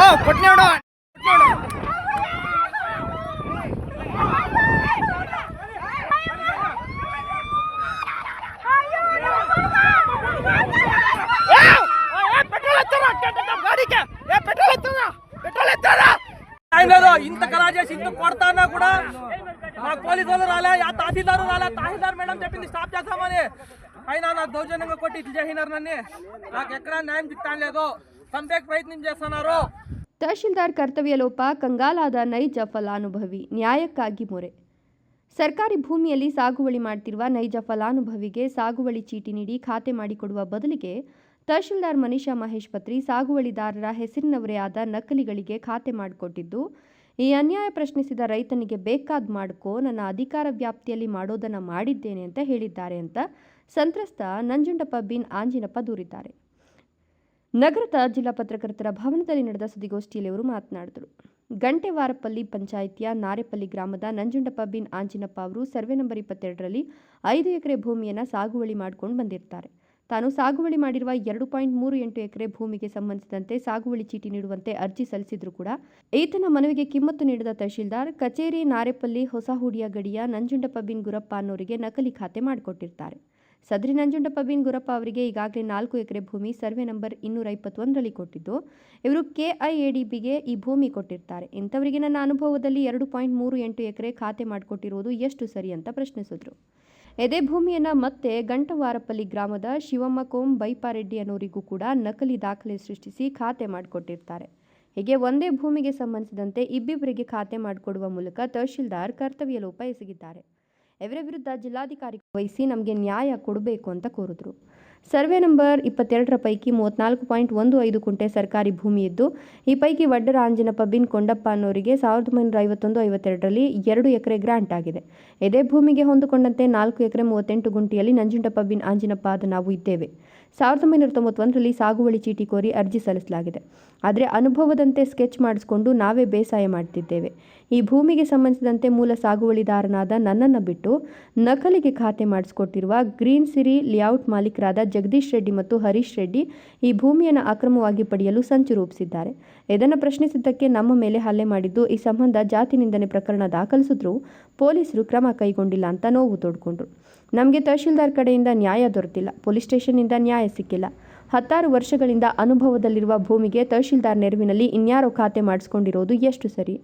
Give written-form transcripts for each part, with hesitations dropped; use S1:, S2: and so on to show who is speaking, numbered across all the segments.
S1: ಓ ಕೊಟ್ನೆ ನೋಡು ఇంత కలా చేసి ఇంత కొడతానా కూడా మా పోలీసు వాళ్ళు రాలే తహసీల్దారు రాలే తహసీల్దార్ మేడం చెప్పింది స్టాప్ చేస్తామని అయినా నాకు దౌర్జన్యంగా కొట్టి ఇట్లా చేసినారు నన్ను నాకు ఎక్కడ న్యాయం సిಗ್తాను లేదు చంపేకి ప్రయత్నం చేస్తున్నారు
S2: ತಹಶೀಲ್ದಾರ್ ಕರ್ತವ್ಯ ಲೋಪ ಕಂಗಾಲಾದ ನೈಜ ಫಲಾನುಭವಿ ನ್ಯಾಯಕ್ಕಾಗಿ ಮೊರೆ ಸರ್ಕಾರಿ ಭೂಮಿಯಲ್ಲಿ ಸಾಗುವಳಿ ಮಾಡ್ತಿರುವ ನೈಜ ಫಲಾನುಭವಿಗೆ ಸಾಗುವಳಿ ಚೀಟಿ ನೀಡಿ ಖಾತೆ ಮಾಡಿಕೊಡುವ ಬದಲಿಗೆ ತಹಶೀಲ್ದಾರ್ ಮನೀಷಾ ಮಹೇಶ್ ಪತ್ರಿ ಸಾಗುವಳಿದಾರರ ಹೆಸರಿನವರೇ ಆದ ನಕಲಿಗಳಿಗೆ ಖಾತೆ ಮಾಡಿಕೊಟ್ಟಿದ್ದು ಈ ಅನ್ಯಾಯ ಪ್ರಶ್ನಿಸಿದ ರೈತನಿಗೆ ಬೇಕಾದ್ ಮಾಡ್ಕೋ ನನ್ನ ಅಧಿಕಾರ ವ್ಯಾಪ್ತಿಯಲ್ಲಿ ಮಾಡೋದನ್ನು ಮಾಡಿದ್ದೇನೆ ಅಂತ ಹೇಳಿದ್ದಾರೆ ಅಂತ ಸಂತ್ರಸ್ತ ನಂಜುಂಡಪ್ಪ ಬಿನ್ ಆಂಜಿನಪ್ಪ ದೂರಿದ್ದಾರೆ. ನಗರದ ಜಿಲ್ಲಾ ಪತ್ರಕರ್ತರ ಭವನದಲ್ಲಿ ನಡೆದ ಸುದ್ದಿಗೋಷ್ಠಿಯಲ್ಲಿ ಅವರು ಮಾತನಾಡಿದರು. ಗಂಟೆವಾರಪಲ್ಲಿ ಪಂಚಾಯಿತಿಯ ನಾರೆಪಲ್ಲಿ ಗ್ರಾಮದ ನಂಜುಂಡಪ್ಪ ಬಿನ್ ಆಂಜಿನಪ್ಪ ಅವರು ಸರ್ವೆ ನಂಬರ್ 22ರಲ್ಲಿ 5 ಎಕರೆ ಭೂಮಿಯನ್ನು ಸಾಗುವಳಿ ಮಾಡಿಕೊಂಡು ಬಂದಿರ್ತಾರೆ. ತಾನು ಸಾಗುವಳಿ ಮಾಡಿರುವ 2.38 ಎಕರೆ ಭೂಮಿಗೆ ಸಂಬಂಧಿಸಿದಂತೆ ಸಾಗುವಳಿ ಚೀಟಿ ನೀಡುವಂತೆ ಅರ್ಜಿ ಸಲ್ಲಿಸಿದ್ರು ಕೂಡ ಈತನ ಮನವಿಗೆ ಕಿಮ್ಮತ್ತು ನೀಡಿದ ತಹಶೀಲ್ದಾರ್ ಕಚೇರಿ ನಾರೆಪಲ್ಲಿ ಹೊಸಹುಡಿಯ ಗಡಿಯ ನಂಜುಂಡಪ್ಪ ಬಿನ್ ಗುರಪ್ಪ ಅನ್ನೋರಿಗೆ ನಕಲಿ ಖಾತೆ ಮಾಡಿಕೊಟ್ಟಿರ್ತಾರೆ. ಸದರಿ ನಂಜುಂಡಪ್ಪ ಬಿನ್ ಗುರಪ್ಪ ಅವರಿಗೆ ಈಗಾಗಲೇ 4 ಎಕರೆ ಭೂಮಿ ಸರ್ವೆ ನಂಬರ್ 221ರಲ್ಲಿ ಕೊಟ್ಟಿದ್ದು ಇವರು KIADBಗೆ ಈ ಭೂಮಿ ಕೊಟ್ಟಿರ್ತಾರೆ. ಇಂಥವರಿಗೆ ನನ್ನ ಅನುಭವದಲ್ಲಿ 2.38 ಎಕರೆ ಖಾತೆ ಮಾಡಿಕೊಟ್ಟಿರುವುದು ಎಷ್ಟು ಸರಿ ಅಂತ ಪ್ರಶ್ನಿಸಿದ್ರು. ಇದೇ ಭೂಮಿಯನ್ನು ಮತ್ತೆ ಗಂಟವಾರಪಲ್ಲಿ ಗ್ರಾಮದ ಶಿವಮ್ಮ ಕೋಂ ಬೈಪಾರೆಡ್ಡಿ ಅನ್ನೋರಿಗೂ ಕೂಡ ನಕಲಿ ದಾಖಲೆ ಸೃಷ್ಟಿಸಿ ಖಾತೆ ಮಾಡಿಕೊಟ್ಟಿರ್ತಾರೆ. ಹೀಗೆ ಒಂದೇ ಭೂಮಿಗೆ ಸಂಬಂಧಿಸಿದಂತೆ ಇಬ್ಬಿಬ್ಬರಿಗೆ ಖಾತೆ ಮಾಡಿಕೊಡುವ ಮೂಲಕ ತಹಶೀಲ್ದಾರ್ ಕರ್ತವ್ಯ ಲೋಪ ಎಸಗಿದ್ದಾರೆ. ಇವರ ವಿರುದ್ಧ ಜಿಲ್ಲಾಧಿಕಾರಿ ವಹಿಸಿ ನಮಗೆ ನ್ಯಾಯ ಕೊಡಬೇಕು ಅಂತ ಕೋರಿದ್ರು. ಸರ್ವೆ ನಂಬರ್ 22ರ ಪೈಕಿ 34.15 ಕುಂಟೆ ಸರ್ಕಾರಿ ಭೂಮಿ ಇದ್ದು ಈ ಪೈಕಿ ವಡ್ಡರ ಆಂಜಿನಪ್ಪ ಬಿನ್ ಕೊಂಡಪ್ಪ ಅನ್ನೋರಿಗೆ 1951-52ರಲ್ಲಿ 2 ಎಕರೆ ಗ್ರಾಂಟ್ ಆಗಿದೆ. ಇದೇ ಭೂಮಿಗೆ ಹೊಂದಿಕೊಂಡಂತೆ 4 ಎಕರೆ 38 ಗುಂಟೆಯಲ್ಲಿ ನಂಜುಂಡಪ್ಪ ಬಿನ್ ಆಂಜಿನಪ್ಪ ಆದ ನಾವು ಇದ್ದೇವೆ. 1991ರಲ್ಲಿ ಸಾಗುವಳಿ ಚೀಟಿ ಕೋರಿ ಅರ್ಜಿ ಸಲ್ಲಿಸಲಾಗಿದೆ. ಆದರೆ ಅನುಭವದಂತೆ ಸ್ಕೆಚ್ ಮಾಡಿಸಿಕೊಂಡು ನಾವೇ ಬೇಸಾಯ ಮಾಡ್ತಿದ್ದೇವೆ. ಈ ಭೂಮಿಗೆ ಸಂಬಂಧಿಸಿದಂತೆ ಮೂಲ ಸಾಗುವಳಿದಾರನಾದ ನನ್ನನ್ನು ಬಿಟ್ಟು ನಕಲಿಗೆ ಖಾತೆ ಮಾಡಿಸಿಕೊಟ್ಟಿರುವ ಗ್ರೀನ್ ಸಿರಿ ಲೇಔಟ್ ಮಾಲೀಕರಾದ ಜಗದೀಶ್ ರೆಡ್ಡಿ ಮತ್ತು ಹರೀಶ್ ರೆಡ್ಡಿ ಈ ಭೂಮಿಯನ್ನು ಅಕ್ರಮವಾಗಿ ಪಡೆಯಲು ಸಂಚು ರೂಪಿಸಿದ್ದಾರೆ. ಇದನ್ನು ಪ್ರಶ್ನಿಸಿದ್ದಕ್ಕೆ ನಮ್ಮ ಮೇಲೆ ಹಲ್ಲೆ ಮಾಡಿದ್ದು ಈ ಸಂಬಂಧ ಜಾತಿ ನಿಂದನೆ ಪ್ರಕರಣ ದಾಖಲಿಸಿದ್ರೂ ಪೊಲೀಸರು ಕ್ರಮ ಕೈಗೊಂಡಿಲ್ಲ ಅಂತ ನೋವು ತೋಡ್ಕೊಂಡ್ರು. ನಮಗೆ ತಹಶೀಲ್ದಾರ್ ಕಡೆಯಿಂದ ನ್ಯಾಯ ದೊರೆತಿಲ್ಲ, ಪೊಲೀಸ್ ಸ್ಟೇಷನ್ನಿಂದ ನ್ಯಾಯ ಸಿಕ್ಕಿಲ್ಲ. 16 ವರ್ಷಗಳಿಂದ ಅನುಭವದಲ್ಲಿರುವ ಭೂಮಿಗೆ ತಹಶೀಲ್ದಾರ್ ನೆರವಿನಲ್ಲಿ ಇನ್ಯಾರೋ ಖಾತೆ ಮಾಡಿಸ್ಕೊಂಡಿರೋದು ಎಷ್ಟು ಸರಿ?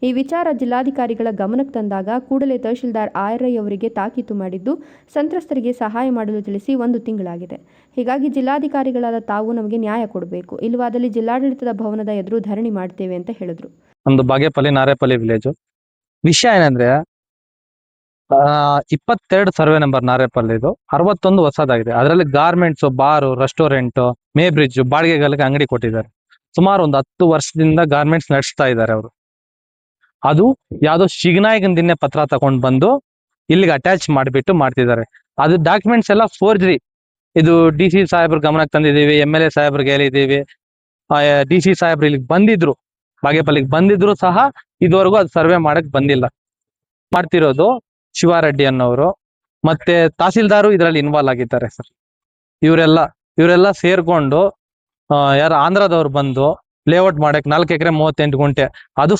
S2: ಈ ವಿಚಾರ ಜಿಲ್ಲಾಧಿಕಾರಿಗಳ ಗಮನಕ್ಕೆ ತಂದಾಗ ಕೂಡಲೇ ತಹಶೀಲ್ದಾರ್ ಆರ್ಐ ಅವರಿಗೆ ತಾಕೀತು ಮಾಡಿದ್ದು ಸಂತ್ರಸ್ತರಿಗೆ ಸಹಾಯ ಮಾಡಲು ತಿಳಿಸಿ 1 ತಿಂಗಳಾಗಿದೆ. ಹೀಗಾಗಿ ಜಿಲ್ಲಾಧಿಕಾರಿಗಳಾದ ತಾವು ನಮಗೆ ನ್ಯಾಯ ಕೊಡಬೇಕು, ಇಲ್ಲವಾದಲ್ಲಿ ಜಿಲ್ಲಾಡಳಿತದ ಭವನದ ಎದುರು ಧರಣಿ ಮಾಡ್ತೇವೆ ಅಂತ ಹೇಳಿದ್ರು.
S3: ಒಂದು ಬಾಗೇಪಲ್ಲಿ ನಾರೇಪಲ್ಲಿ ವಿಲೇಜ್ ವಿಷಯ ಏನಂದ್ರೆ 22 ಸರ್ವೆ ನಂಬರ್ ನಾರೇಪಲ್ಲಿದು 61 ಹೊಸದಾಗಿದೆ. ಅದರಲ್ಲಿ ಗಾರ್ಮೆಂಟ್ಸ್, ಬಾರು, ರೆಸ್ಟೋರೆಂಟ್, ಮೇ ಬ್ರಿಡ್ಜ್ ಬಾಡಿಗೆಗಳಿಗೆ ಅಂಗಡಿ ಕೊಟ್ಟಿದ್ದಾರೆ. ಸುಮಾರು ಒಂದು 10 ವರ್ಷದಿಂದ ಗಾರ್ಮೆಂಟ್ಸ್ ನಡೆಸ್ತಾ ಇದ್ದಾರೆ ಅವರು. ಅದು ಯಾವ್ದೋ ಶಿಗ್ನಾಯಕನ ದಿನ್ನೆ ಪತ್ರ ತಗೊಂಡು ಬಂದು ಇಲ್ಲಿಗೆ ಅಟ್ಯಾಚ್ ಮಾಡಿಬಿಟ್ಟು ಮಾಡ್ತಿದ್ದಾರೆ. ಅದು ಡಾಕ್ಯುಮೆಂಟ್ಸ್ ಎಲ್ಲ ಫೋರ್ಜರಿ. ಇದು DC ಸಾಹೇಬ್ರ ಗಮನಕ್ಕೆ ತಂದಿದ್ದೀವಿ, MLA ಸಾಹೇಬ್ರಿಗೆ ಹೇಳಿದ್ದೀವಿ. DC ಸಾಹೇಬ್ರು ಇಲ್ಲಿಗೆ ಬಂದಿದ್ರು, ಬಾಗೇಪಲ್ಲಿಗೆ ಬಂದಿದ್ರು ಸಹ ಇದುವರೆಗೂ ಅದು ಸರ್ವೆ ಮಾಡಕ್ ಬಂದಿಲ್ಲ. ಮಾಡ್ತಿರೋದು ಶಿವಾರೆಡ್ಡಿ ಅನ್ನೋರು ಮತ್ತೆ ತಹಸೀಲ್ದಾರು ಇದರಲ್ಲಿ ಇನ್ವಾಲ್ವ್ ಆಗಿದ್ದಾರೆ ಸರ್. ಇವರೆಲ್ಲ ಸೇರ್ಕೊಂಡು ಯಾರು ಆಂಧ್ರದವ್ರು ಬಂದು ಲೇಔಟ್ ಮಾಡಕ್ 4 ಎಕರೆ 38 ಗುಂಟೆ ಅದು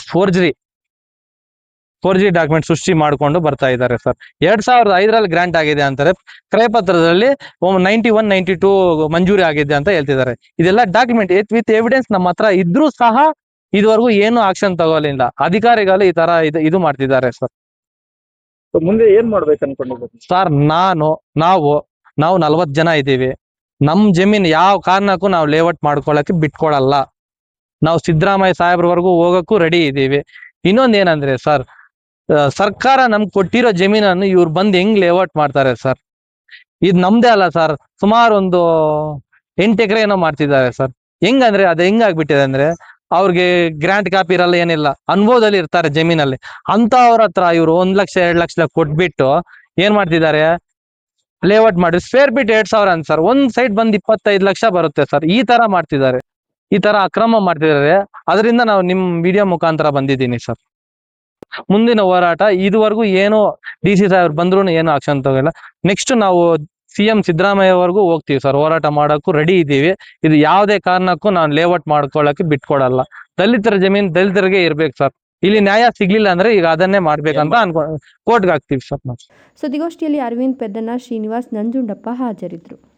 S3: ಫೋರ್ಜರಿ ಡಾಕ್ಯುಮೆಂಟ್ ಸೃಷ್ಟಿ ಮಾಡ್ಕೊಂಡು ಬರ್ತಾ ಇದ್ದಾರೆ ಸರ್. 2005ರಲ್ಲಿ ಗ್ರಾಂಟ್ ಆಗಿದೆ ಅಂತಾರೆ, ಕ್ರಯಪತ್ರದಲ್ಲಿ 91, 92 ಮಂಜೂರಿ ಆಗಿದೆ ಅಂತ ಹೇಳ್ತಿದ್ದಾರೆ. ಇದೆಲ್ಲ ಡಾಕ್ಯುಮೆಂಟ್ ವಿತ್ ಎವಿಡೆನ್ಸ್ ನಮ್ಮ ಹತ್ರ ಇದ್ರೂ ಸಹ ಇದುವರೆಗೂ ಏನು ಆಕ್ಷನ್ ತಗೊಳ್ಳಿಲ್ಲ. ಅಧಿಕಾರಿಗಳು ಈ ತರ ಇದು ಮಾಡ್ತಿದ್ದಾರೆ ಸರ್.
S4: ಮುಂದೆ ಏನ್ ಮಾಡ್ಬೇಕು ಅನ್ಕೊಂಡಿದ್ದೀವಿ
S3: ಸರ್? ನಾವು 40 ಜನ ಇದ್ದೀವಿ. ನಮ್ ಜಮೀನ್ ಯಾವ ಕಾರಣಕ್ಕೂ ನಾವು ಲೇಔಟ್ ಮಾಡ್ಕೊಳಕ್ಕೆ ಬಿಟ್ಕೊಳಲ್ಲ. ನಾವು ಸಿದ್ದರಾಮಯ್ಯ ಸಾಹೇಬ್ರವರೆಗೂ ಹೋಗಕ್ಕೂ ರೆಡಿ ಇದ್ದೀವಿ. ಇನ್ನೊಂದ್ ಏನಂದ್ರೆ ಸರ್, ಸರ್ಕಾರ ನಮ್ಗೆ ಕೊಟ್ಟಿರೋ ಜಮೀನನ್ನು ಇವ್ರು ಬಂದು ಹೆಂಗ್ ಲೇಔಟ್ ಮಾಡ್ತಾರೆ ಸರ್? ಇದು ನಮ್ದೇ ಅಲ್ಲ ಸರ್, ಸುಮಾರು ಒಂದು 8 ಎಕರೆ ಏನೋ ಮಾಡ್ತಿದ್ದಾರೆ ಸರ್. ಹೆಂಗಂದ್ರೆ ಅದು ಹೆಂಗಾಗ್ಬಿಟ್ಟಿದೆ ಅಂದ್ರೆ ಅವ್ರಿಗೆ ಗ್ರಾಂಟ್ ಕಾಪಿ ಇರಲ್ಲ, ಏನಿಲ್ಲ, ಅನುಭವದಲ್ಲಿ ಇರ್ತಾರೆ ಜಮೀನಲ್ಲಿ. ಅಂತ ಅವ್ರ ಹತ್ರ ಇವ್ರು 1 ಲಕ್ಷ 2 ಲಕ್ಷ ಕೊಟ್ಬಿಟ್ಟು ಏನ್ ಮಾಡ್ತಿದ್ದಾರೆ, ಲೇಔಟ್ ಮಾಡಿ ಸ್ಕ್ವೇರ್ ಫೀಟ್ 2000 ಅಂತ ಸರ್. ಒಂದ್ ಸೈಡ್ ಬಂದ್ 25 ಲಕ್ಷ ಬರುತ್ತೆ ಸರ್. ಈ ತರ ಮಾಡ್ತಿದ್ದಾರೆ, ಈ ತರ ಅಕ್ರಮ ಮಾಡ್ತಿದ್ದಾರೆ. ಅದರಿಂದ ನಾವು ನಿಮ್ ವಿಡಿಯೋ ಮುಖಾಂತರ ಬಂದಿದ್ದೀನಿ ಸರ್. ಮುಂದಿನ ಹೋರಾಟ ಇದುವರೆಗೂ ಏನು DC ಸಾಹೇಬ್ರು ಬಂದ್ರು ಏನು ಆಕ್ಷನ್ ತಗೋಲ್ಲ. ನೆಕ್ಸ್ಟ್ ನಾವು CM ಸಿದ್ದರಾಮಯ್ಯ ವರ್ಗೂ ಹೋಗ್ತೀವಿ ಸರ್. ಹೋರಾಟ ಮಾಡಕ್ಕೂ ರೆಡಿ ಇದ್ದೀವಿ. ಇದು ಯಾವುದೇ ಕಾರಣಕ್ಕೂ ನಾವು ಲೇಔಟ್ ಮಾಡ್ಕೊಳ್ಳಕ್ಕೆ ಬಿಟ್ಕೊಡಲ್ಲ. ದಲಿತರ ಜಮೀನ್ ದಲಿತರಿಗೆ ಇರ್ಬೇಕು ಸರ್. ಇಲ್ಲಿ ನ್ಯಾಯ ಸಿಗ್ಲಿಲ್ಲ ಅಂದ್ರೆ ಈಗ ಅದನ್ನೇ ಮಾಡ್ಬೇಕಂತ ಕೋರ್ಟ್ಗೆ ಹಾಕ್ತಿವಿ ಸರ್ ನಾವು.
S2: ಸುದ್ದಿಗೋಷ್ಠಿಯಲ್ಲಿ ಅರವಿಂದ್ ಪೆದ್ದಣ್ಣ, ಶ್ರೀನಿವಾಸ್, ನಂಜುಂಡಪ್ಪ ಹಾಜರಿದ್ದರು.